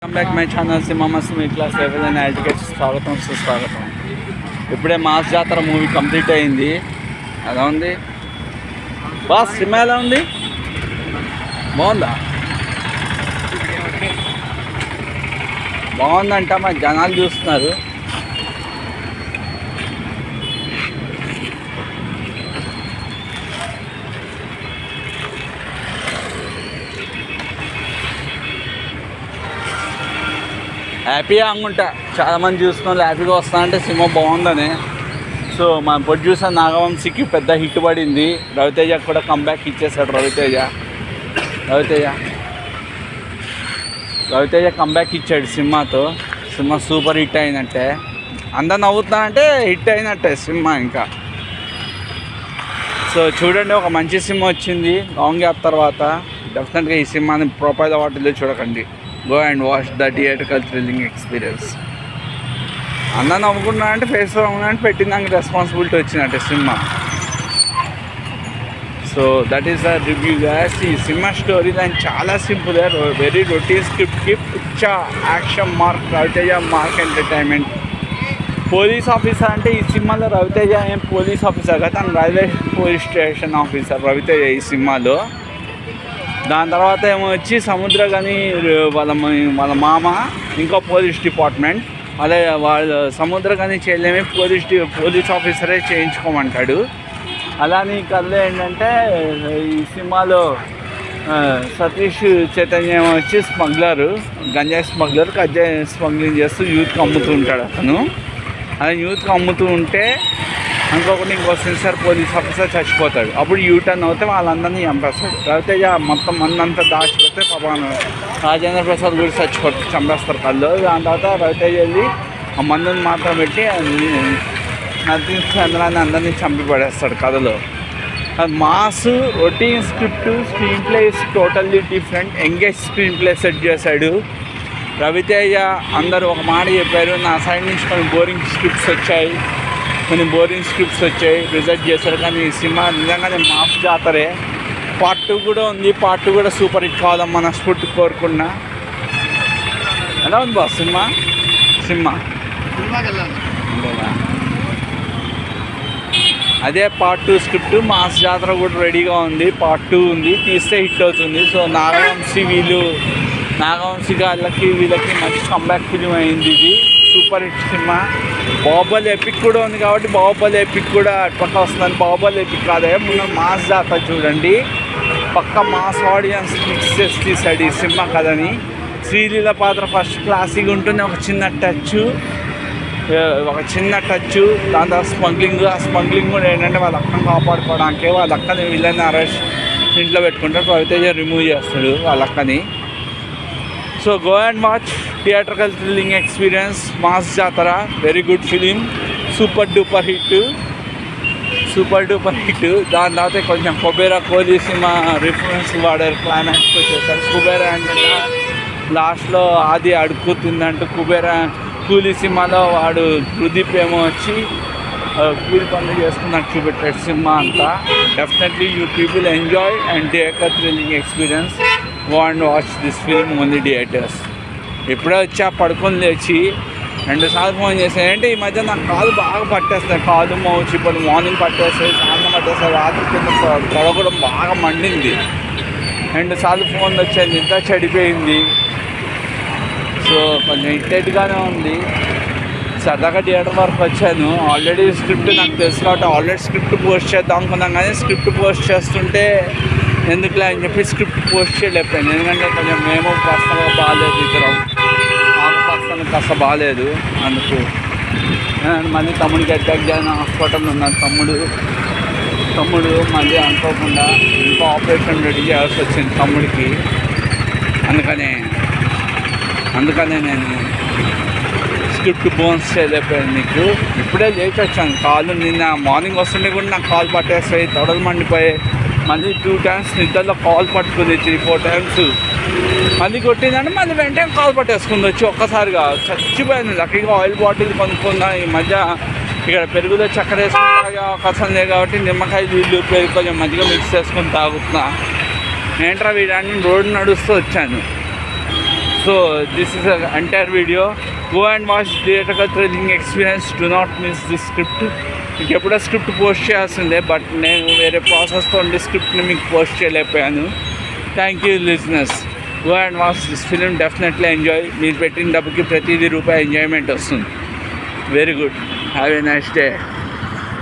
Welcome back my channel సింహమస్ మీ class level and etiquettes స్వాగతం సుస్వాగతం. ఇప్పుడే మాస్ జాతర మూవీ కంప్లీట్ అయింది. ఎలా ఉంది బాస్? సినిమా ఎలా ఉంది? బాగుందా? బాగుందంట, మరి జనాలు చూస్తున్నారు. హ్యాపీగా అనుకుంటా, చాలామంది చూస్తున్నారు హ్యాపీగా వస్తానంటే సినిమా బాగుందని. సో మన ప్రొడ్యూసర్ నాగవంశీకి పెద్ద హిట్ పడింది. రవితేజ కూడా కంబ్యాక్ ఇచ్చేసాడు. రవితేజ కంబ్యాక్ ఇచ్చాడు సినిమాతో. సినిమా సూపర్ హిట్ అయినట్టే, అందరు నవ్వుతున్నారంటే హిట్ అయినట్టే సినిమా. ఇంకా సో చూడండి, ఒక మంచి సినిమా వచ్చింది లాంగ్ గ్యాప్ తర్వాత. డెఫినెట్గా ఈ సినిమాని ప్రొఫైల్ వాటిల్లో చూడకండి. Go and watch the theatrical thrilling experience. అందరూ నవ్వుకున్నారంటే ఫేస్ అంటే పెట్టిందానికి రెస్పాన్సిబిలిటీ వచ్చినట్టే cinema. So that is the review guys. ఈ సినిమా స్టోరీ లైన్ చాలా సింపుల్, వెరీ రొటీన్ స్క్రిప్ట్కి పిచ్చా action mark. Raviteja mark entertainment. Police officer అంటే ఈ సినిమాలో రవితేజ ఏం పోలీస్ ఆఫీసర్ కదా, తను railway police station officer Raviteja ఈ సినిమాలో. దాని తర్వాత ఏమో వచ్చి సముద్రగని వాళ్ళ మామ ఇంకో పోలీస్ డిపార్ట్మెంట్. అదే వాళ్ళ సముద్రగని చేయలేమి పోలీస్ ఆఫీసరే చేయించుకోమంటాడు. అలానే కథలో ఏంటంటే ఈ సినిమాలో సతీష్ చైతన్య వచ్చి స్మగ్లరు, గంజాయి స్మగ్లర్. గంజాయి స్మగ్లింగ్ చేస్తూ యూత్కి అమ్ముతూ ఉంటాడు అతను. అలా యూత్కి అమ్ముతూ ఉంటే అనుకోకుండా ఇంకో సిన్సియర్ పోలీస్ ఆఫీసర్ చచ్చిపోతాడు. అప్పుడు యూటర్న్ అవుతే వాళ్ళందరినీ చంపేస్తాడు. రవితేజ మొత్తం మందంతా దాచిపోతే పాపం రాజేంద్ర ప్రసాద్ కూడా చంపేస్తారు కళ్ళు. దాని తర్వాత రవితేజ వెళ్ళి ఆ మందుని మాత్రం పెట్టి నరసింహ చంద్రాన్ని అందరినీ చంపి పడేస్తాడు కథలో. Mass routine screen play is totally different. Engage screen play set చేశాడు రవితేజ. అందరూ ఒక మాట చెప్పారు, నా సైడ్ నుంచి కొన్ని బోరింగ్ స్క్రిప్ట్స్ వచ్చాయి, రిజెక్ట్ చేశారు. కానీ ఈ సినిమా నిజంగానే మాస్ జాతరే. పార్ట్ 2 కూడా ఉంది. పార్ట్ 2 కూడా సూపర్ హిట్ కావాలని మనస్ఫూర్తి కోరుకున్నా. ఎలా ఉంది బాస్ సినిమా? అదే పార్ట్ 2 స్క్రిప్ట్. మాస్ జాతర కూడా రెడీగా ఉంది. పార్ట్ 2 ఉంది, తీస్తే హిట్ అవుతుంది. సో నాగవంశీ గాళ్ళకి వీళ్ళకి మంచి కంబ్యాక్ ఫిలిం అయింది. ఇది super hit cinema. Baahubali epic కూడా ఉంది కాబట్టి బాహుబలి ఎపిక్ కూడా పక్క వస్తుందని. బాహుబలి ఎపిక్ కాదే, ముందు మాస్ జాతర చూడండి. పక్క మాస్ ఆడియన్స్ మిక్స్ చేసి తీసాడు ఈ సినిమా కథని. శ్రీలీల పాత్ర ఫస్ట్ క్లాసిక్గా ఉంటుంది. ఒక చిన్న టచ్. దాని తర్వాత ఆ స్మగ్లింగ్ కూడా ఏంటంటే వాళ్ళ అక్కని కాపాడుకోవడానికి వాళ్ళ అక్కని వీళ్ళని అరెస్ట్ ఇంట్లో పెట్టుకుంటారు. రవితేజ రిమూవ్ చేస్తాడు వాళ్ళ అక్కని. So go and watch theatrical thrilling experience mass జాతర. Very good film, super duper hit. దాని తర్వాత కొంచెం కుబేరా కోహ్లీ సినిమా రిఫరెన్స్ వాడారు. క్లైమాక్స్కి వచ్చేసారు. కుబేరా అంటే లాస్ట్లో ఆది అడుగుతుందంటూ కుబేరా కూలీ సినిమాలో వాడు ప్రదీప్ ఏమో వచ్చి కూలి పనులు చేసుకున్నట్టు చూపెట్టాడు సినిమా అంతా. Definitely you people enjoy and theatre thrilling experience. Go and watch this film own the theatres. ఎప్పుడో వచ్చా పడుకొని లేచి 2 సార్లు ఫోన్ చేశాను. ఏంటి ఈ మధ్య నాకు కాలు బాగా పట్టేస్తాయి, కాలు మౌచి. ఇప్పుడు మార్నింగ్ పట్టేస్తాయి, సాయంత్రం పట్టేస్తాయి, రాత్రి కింద పడకూడడం బాగా మండింది. 2 సార్లు ఫోన్లు వచ్చాయి, నిద్ర చెడిపోయింది. సో కొంచెం ఇట్టేట్గానే ఉంది. సరదాగా థియేటర్ వరకు వచ్చాను. ఆల్రెడీ స్క్రిప్ట్ నాకు తెలుసు కాబట్టి ఆల్రెడీ స్క్రిప్ట్ పోస్ట్ చేద్దాం అనుకున్నాం. కానీ స్క్రిప్ట్ పోస్ట్ చేస్తుంటే ఎందుకులే అని చెప్పి స్క్రిప్ట్ పోస్ట్ చేయలేకపోయాను. ఎందుకంటే కొంచెం మేము పర్సనల్గా బాగాలేదు, ఇద్దరం నాకు పర్సనల్ కాస్త బాగాలేదు. అందుకు మళ్ళీ తమ్ముడికి అటాక్ చేయని హాస్పిటల్లో ఉన్నాను. తమ్ముడు మళ్ళీ అనుకోకుండా ఇంకో ఆపరేషన్ రెడీ చేయాల్సి వచ్చింది తమ్ముడికి. అందుకనే నేను స్క్రిప్ట్ బోన్స్ చేయలేకపోయాను. నీకు ఇప్పుడే లేచి వచ్చాను. కాలు నిన్న మార్నింగ్ వస్తుంటే కూడా నాకు కాలు పట్టేస్తాయి, తొడలు మండిపోయాయి. మళ్ళీ 2 times నిద్రలో కాల్ పట్టుకుంది, 3-4 times. మళ్ళీ కొట్టిందంటే మళ్ళీ వెంటనే కాల్ పట్టేసుకుంది వచ్చి ఒక్కసారిగా. చచ్చిపోయాను. లక్కీగా ఆయిల్ బాటిల్ కొనుక్కున్నా. ఈ మధ్య ఇక్కడ పెరుగులో చక్కెర వేసుకుని తాగే అవకాశం లేదు కాబట్టి నిమ్మకాయ నీళ్ళు పెరుగు కొంచెం మధ్యగా మిక్స్ చేసుకొని తాగుతున్నా. ఏంట్రా వీడాన్ని రోడ్డు నడుస్తూ వచ్చాను. So this is a entire video. Go and watch theatre thrilling experience. Do not miss this script. మీకు ఎప్పుడో స్క్రిప్ట్ పోస్ట్ చేయాల్సిందే, బట్ నేను వేరే ప్రాసెస్తో ఉండి స్క్రిప్ట్ని మీకు పోస్ట్ చేయలేకపోయాను. Thank you listeners. Go and watch this film, definitely enjoy. మీరు పెట్టిన డబ్బుకి ప్రతిదీ రూపాయి ఎంజాయ్మెంట్ వస్తుంది. Very good. Have a nice day.